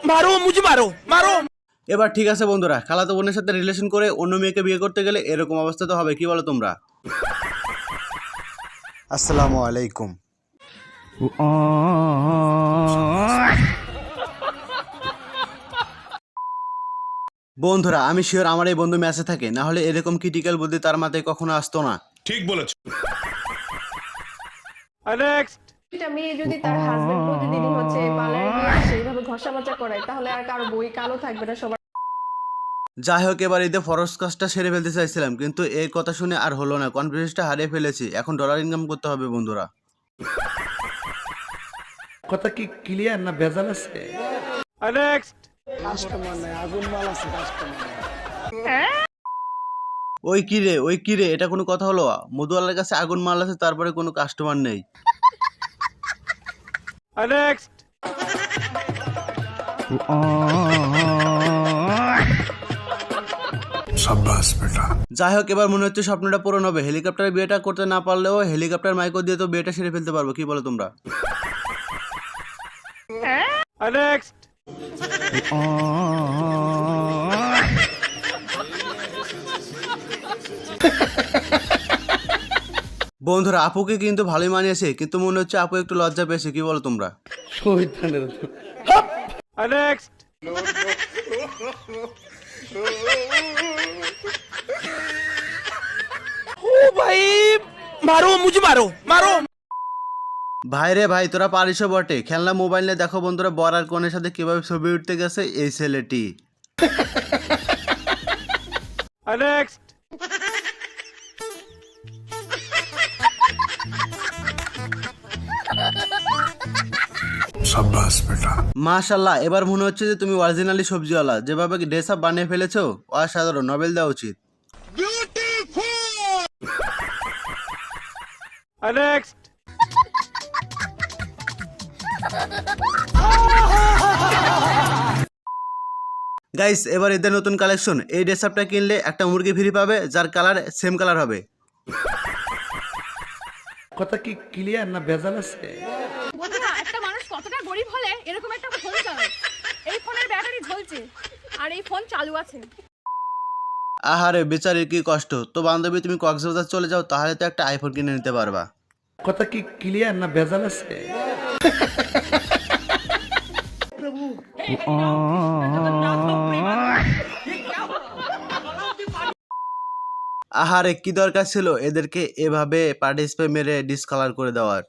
मारो मुझे मारो मारो। এবার ঠিক আছে বন্ধুরা, খালাতো বোনের সাথে রিলেশন করে অন্য মেয়েকে বিয়ে করতে গেলে এরকম অবস্থা তো হবে, কি বলো তোমরা? আসসালামু আলাইকুম। বন্ধুরা আমি শিওর আমার এই বন্ধু ম্যাচে থাকে, না হলে এরকম ক্রিটিক্যাল বুদ্ধি তার মাথায় কখনো আসতো না। ঠিক বলেছো। একটা মেয়ে যদি তার হাজবেন্ড প্রতিদিনই হচ্ছে পার্লারে গিয়ে আসে এইভাবে ঘষা মাজা করায়, তাহলে আর কারো বই কালো থাকবে না, সবার। যাই হোক, এবার ঈদে ফরজ কাজটা সেরে ফেলতে চাইছিলাম, কিন্তু এই কথা শুনে আর হলো না, কনফিডেন্সটা হারিয়ে ফেলেছি। এখন ডলার ইনকাম করতে হবে বন্ধুরা। কথা কি ক্লিয়ার না ভেজাল আছে? ওই কি রে, এটা কোনো কথা হলো? মধুওয়ালার কাছে আগুন মাল আছে, তারপরে কোনো কাস্টমার নেই। शाबाश बेटा। যাই হোক, এবার মনে হচ্ছে স্বপ্নটা পূরণ হবে। হেলিকপ্টারে বিয়েটা করতে না পারলেও হেলিকপ্টার মাইকো দিয়ে তো বিয়েটা সেরে ফেলতে পারবো, কি বলো তোমরা? বন্ধুরা আপুকে কিন্তু ভালোই মানিয়েছে, কিন্তু মনে হচ্ছে আপু একটু লজ্জা পেয়েছে, কি বলো তোমরা? শহীদানের ओ भाई मारो मुझे मारो मारो। ভাই রে ভাই, তোরা পারিসও বটে। খেলনা মোবাইলে দেখো বন্ধুরা, বর আর কনের সাথে কিভাবে ছবি উঠতে গেছে এই ছেলেটি। शाबाश बेटा। মাশাল্লাহ, এবার মনে হচ্ছে যে তুমি অরিজিনালি সবজিওয়ালা। যেভাবে ড্রেস আপ বানিয়ে ফেলেছো অসাধারণ, নোবেল দেওয়া উচিত। গাইস, এবার এদের নতুন কালেকশন। এই ড্রেস আপটা কিনলে একটা মুরগি ফ্রি পাবে, যার কালার সেম কালার হবে। কথা কি ক্লিয়ার না ভেজাল আছে? বন্ধুরা, একটা মানুষ কতটা গরিব হলে এরকম একটা ফোন চালায়? এই ফোনের ব্যাটারি ঝলছে আর এই ফোন চালু আছে। আহারে বেচারির কি কষ্ট। তো বান্ধবী, তুমি কক্সবাজার চলে যাও, তাহলে তো একটা আইফোন কিনে নিতে পারবা। কথা কি ক্লিয়ার না ভেজাল আছে? আহারে কি দরকার ছিল এদেরকে এভাবে পার্টিসিপেট মেরে ডিসকালার করে দেওয়ার।